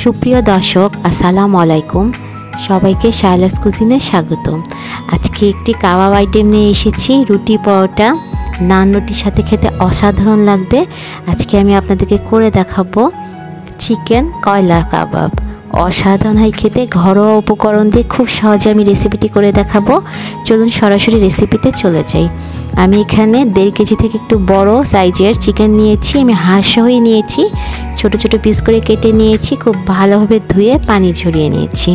সুপ্রিয় দর্শক আসসালামু আলাইকুম, সবাইকে শায়লাস কুজিনে স্বাগতম। আজকে একটি কাবাব আইটেম নিয়ে এসেছি। রুটি পরোটা নান রুটির সাথে খেতে অসাধারণ লাগবে। আজকে আমি আপনাদেরকে করে দেখাবো চিকেন কয়লা কাবাব। অসাধারণ হয় খেতে, ঘরোয়া উপকরণ দিয়ে খুব সহজে আমি রেসিপিটি করে দেখাবো। চলুন সরাসরি রেসিপিতে চলে যাই। আমি এখানে 1.5 কেজি থেকে একটু বড় সাইজের চিকেন নিয়েছি। আমি হাঁস হয়ে নিয়েছি, ছোট ছোট পিস করে কেটে নিয়েছি, খুব ভালোভাবে ধুয়ে পানি ঝরিয়ে নিয়েছি।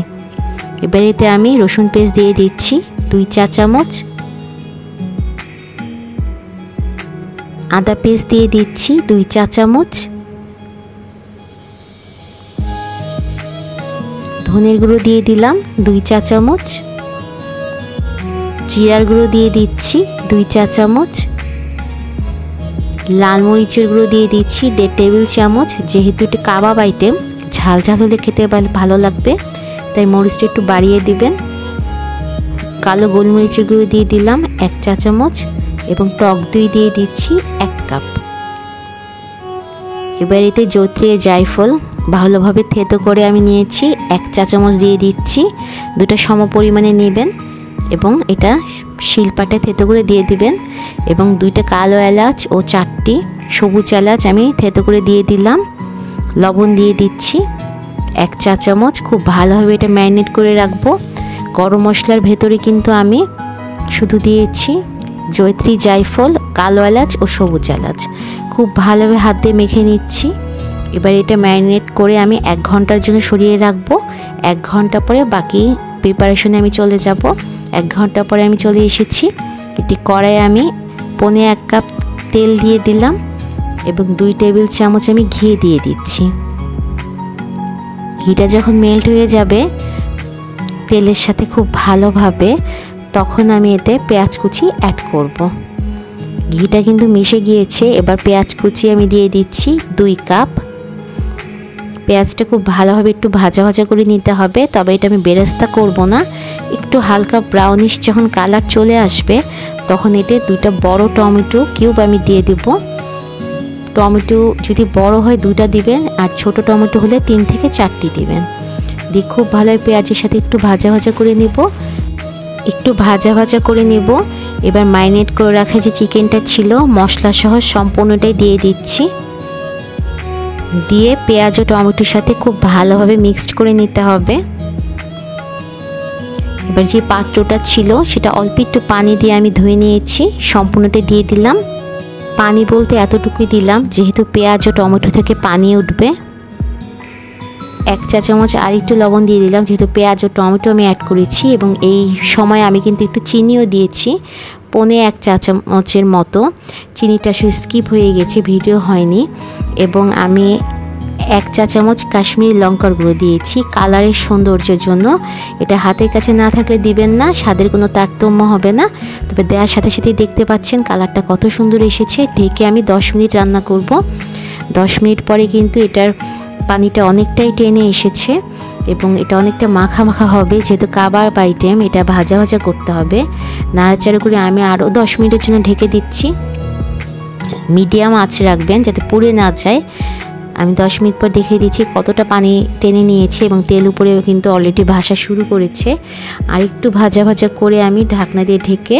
এবার এতে আমি রসুন পেস্ট দিয়ে দিচ্ছি 2 চা চামচ, আদা পেস্ট দিয়ে দিচ্ছি 2 চা চামচ, ধনের গুঁড়ো দিয়ে দিলাম 2 চা চামচ, জিরার গুঁড়ো দিয়ে দিচ্ছি 2 চা চামচ, লাল মরিচের গুঁড়ো দিয়ে দিচ্ছি 1.5 টেবিল চামচ। যেহেতু এটা কাবাব আইটেম, ঝাল ঝাল হলে খেতে ভালো লাগবে, তাই মরিচটা একটু বাড়িয়ে দিবেন। কালো গোলমরিচের গুঁড়ো দিয়ে দিলাম 1 চা চামচ এবং টক দই দিয়ে দিচ্ছি 1 কাপ। এবার এতে জয়িত্রী জায়ফল ভালোভাবে থেতো করে আমি নিয়েছি 1 চা চামচ দিয়ে দিচ্ছি। দুটো সম পরিমাণে নেবেন এবং এটা শিলপাটে থেতো করে দিয়ে দিবেন। এবং 2টা কালো এলাচ ও 4টি সবুজ এলাচ আমি থেতো করে দিয়ে দিলাম। লবণ দিয়ে দিচ্ছি 1 চা চামচ। খুব ভালোভাবে এটা ম্যারিনেট করে রাখবো। গরম মশলার ভেতরে কিন্তু আমি শুধু দিয়েছি জয়িত্রী জায়ফল, কালো এলাচ ও সবুজ এলাচ। খুব ভালোভাবে হাত দিয়ে মেখে নিচ্ছি। এবার এটা ম্যারিনেট করে আমি 1 ঘন্টার জন্য সরিয়ে রাখবো। 1 ঘন্টা পরে বাকি প্রিপারেশনে আমি চলে যাব। 1 ঘন্টা পরে আমি চলে এসেছি। এটি কড়াইয়ে আমি 1.5 কাপ তেল দিয়ে দিলাম এবং 2 টেবিল চামচ আমি ঘি দিয়ে দিচ্ছি। ঘিটা যখন মেল্ট হয়ে যাবে তেলের সাথে খুব ভালোভাবে, তখন আমি এতে পেঁয়াজ কুচি অ্যাড করব। ঘিটা কিন্তু মিশে গিয়েছে। এবার পেঁয়াজ কুচি আমি দিয়ে দিচ্ছি 2 কাপ। পেঁয়াজটা খুব ভালোভাবে একটু ভাজা ভাজা করে নিতে হবে, তবে এটা আমি বেরেস্তা করব না। একটু হালকা ব্রাউনিশ যখন কালার চলে আসবে তখন এতে 2টা বড় টমেটো কিউব আমি দিয়ে দেব। টমেটো যদি বড় হয় 2টা দিবেন, আর ছোট টমেটো হলে 3 থেকে 4টি দিবেন। দিয়ে খুব ভালোভাবে পেঁয়াজের সাথে একটু ভাজা ভাজা করে নেব, এবার ম্যারিনেট করে রাখা যে চিকেনটা ছিল মশলা সহ সম্পূর্ণটাই দিয়ে দিচ্ছি। দিয়ে পেঁয়াজ ও টমেটোর সাথে খুব ভালোভাবে মিক্সড করে নিতে হবে। এবার যে পাত্রটা ছিল সেটা অল্প একটু পানি দিয়ে আমি ধুয়ে নিয়েছি, সম্পূর্ণটা দিয়ে দিলাম। পানি বলতে এতটুকুই দিলাম, যেহেতু পেঁয়াজ ও টমেটো থেকে পানি উঠবে। 1 চা চামচ আর একটু লবণ দিয়ে দিলাম, যেহেতু পেঁয়াজ ও টমেটো আমি অ্যাড করেছি। এবং এই সময় আমি কিন্তু একটু চিনিও দিয়েছি, 1 চা চামচের মতো। চিনিটা আসলে স্কিপ হয়ে গেছে, ভিডিও হয়নি। এবং আমি 1 চা চামচ কাশ্মীরি লঙ্কার গুঁড়ো দিয়েছি কালারের সৌন্দর্যের জন্য। এটা হাতের কাছে না থাকলে দিবেন না, স্বাদের কোনো তারতম্য হবে না। তবে দেওয়ার সাথে সাথেই দেখতে পাচ্ছেন কালারটা কত সুন্দর এসেছে। ঢেকে আমি 10 মিনিট রান্না করব। 10 মিনিট পরে কিন্তু এটার পানিটা অনেকটাই টেনে এসেছে এবং এটা অনেকটা মাখা মাখা হবে। যেহেতু কাবাব আইটেম, এটা ভাজা ভাজা করতে হবে। নাড়াচাড়া করে আমি আরও 10 মিনিটের জন্য ঢেকে দিচ্ছি। মিডিয়াম আঁচ রাখবেন যাতে পুড়ে না যায়। আমি 10 মিনিট পর দেখিয়ে দিচ্ছি কতটা পানি টেনে নিয়েছে এবং তেল উপরে কিন্তু অলরেডি ভাসা শুরু করেছে। আর একটু ভাজা ভাজা করে আমি ঢাকনা দিয়ে ঢেকে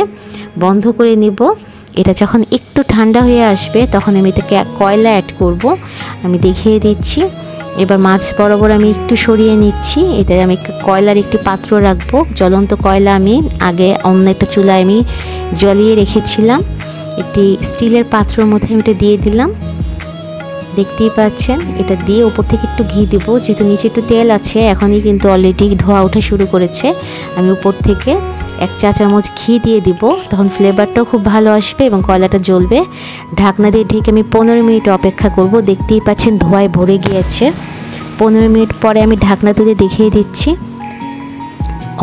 বন্ধ করে নেব। এটা যখন একটু ঠান্ডা হয়ে আসবে তখন আমি এটাকে কয়লা অ্যাড করব। আমি দেখিয়ে দিচ্ছি। এবার মাছ বরাবর আমি একটু সরিয়ে নিচ্ছি। এতে আমি কয়লার একটি পাত্র রাখবো। জ্বলন্ত কয়লা আমি আগে অন্য একটা চুলায় আমি জ্বালিয়ে রেখেছিলাম। একটি স্টিলের পাত্রের মধ্যে আমি এটা দিয়ে দিলাম। দেখতেই পাচ্ছেন, এটা দিয়ে উপর থেকে একটু ঘি দেব। যেহেতু নিচে একটু তেল আছে, এখনই কিন্তু অলরেডি ধোয়া ওঠা শুরু করেছে। আমি উপর থেকে 1 চা চামচ ঘি দিয়ে দিব, তখন ফ্লেভারটাও খুব ভালো আসবে এবং কয়লাটা জ্বলবে। ঢাকনা দিয়ে ঢেকে আমি 15 মিনিট অপেক্ষা করব। দেখতেই পাচ্ছেন ধোঁয়ায় ভরে গিয়েছে। 15 মিনিট পরে আমি ঢাকনা তুলে দেখিয়ে দিচ্ছি।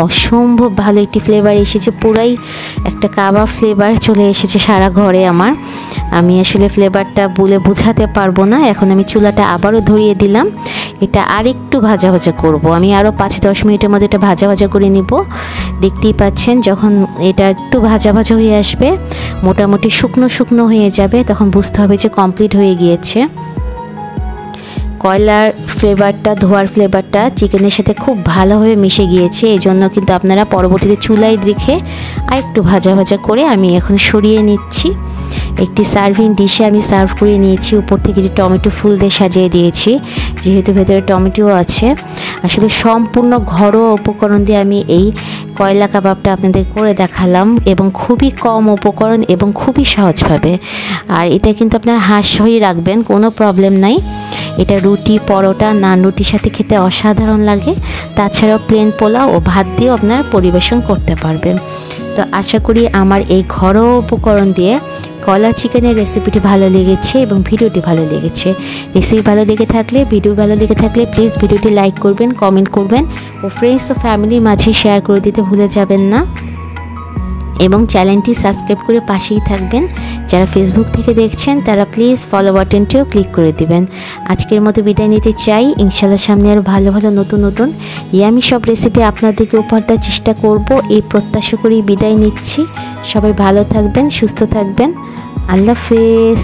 অসম্ভব ভালো একটি ফ্লেভার এসেছে, পুরাই একটা কাবাব ফ্লেভার চলে এসেছে সারা ঘরে আমার। আমি আসলে ফ্লেভারটা বলে বোঝাতে পারবো না। এখন আমি চুলাটা আবারও ধরিয়ে দিলাম। এটা আরেকটু ভাজা ভাজা করব। আমি আরও 5-10 মিনিটের মধ্যে এটা ভাজা ভাজা করে নিব। দেখতেই পাচ্ছেন যখন এটা একটু ভাজা ভাজা হয়ে আসবে, মোটামুটি শুকনো শুকনো হয়ে যাবে, তখন বুঝতে হবে যে কমপ্লিট হয়ে গিয়েছে। কয়লার ফ্লেভারটা, ধোয়ার ফ্লেভারটা চিকেনের সাথে খুব ভালোভাবে মিশে গিয়েছে। এই জন্য কিন্তু আপনারা পরবর্তীতে চুলায় রেখে আরেকটু ভাজা ভাজা করে আমি এখন সরিয়ে নিচ্ছি। একটি সার্ভিং ডিশে আমি সার্ভ করে নিয়েছি। উপর থেকে একটি টমেটো ফুল দিয়ে সাজিয়ে দিয়েছি, যেহেতু ভেতরে টমেটো আছে। আসলে সম্পূর্ণ ঘরোয়া উপকরণ দিয়ে আমি এই কয়লা কাবাবটা আপনাদের করে দেখালাম, এবং খুবই কম উপকরণ এবং খুবই সহজভাবে। আর এটা কিন্তু আপনার হাঁস সহই রাখবেন, কোনো প্রবলেম নাই। এটা রুটি, পরোটা, নান রুটির সাথে খেতে অসাধারণ লাগে। তাছাড়াও প্লেন পোলাও ও ভাত দিয়েও আপনার পরিবেশন করতে পারবেন। তো আশা করি আমার এই ঘরোয়া উপকরণ দিয়ে কয়লা চিকেনের রেসিপিটি ভালো লেগেছে এবং ভিডিওটি ভালো লেগেছে। রেসিপি ভালো লেগে থাকলে, ভিডিও ভালো লেগে থাকলে প্লিজ ভিডিওটি লাইক করবেন, কমেন্ট করবেন ও ফ্রেন্ডস ও ফ্যামিলির মাঝে শেয়ার করে দিতে ভুলে যাবেন না, এবং চ্যানেলটি সাবস্ক্রাইব করে পাশেই থাকবেন। যারা ফেসবুক থেকে দেখছেন তারা প্লিজ ফলো বাটনটিও ক্লিক করে দিবেন। আজকের মতো বিদায় নিতে চাই। ইনশাআল্লাহ সামনে আরও ভালো ভালো নতুন নতুন ইয়ামি সব রেসিপি আপনাদেরকে উপহার দেওয়ার চেষ্টা করব, এই প্রত্যাশা করেই বিদায় নিচ্ছি। সবাই ভালো থাকবেন, সুস্থ থাকবেন। আল্লাহ হাফেজ।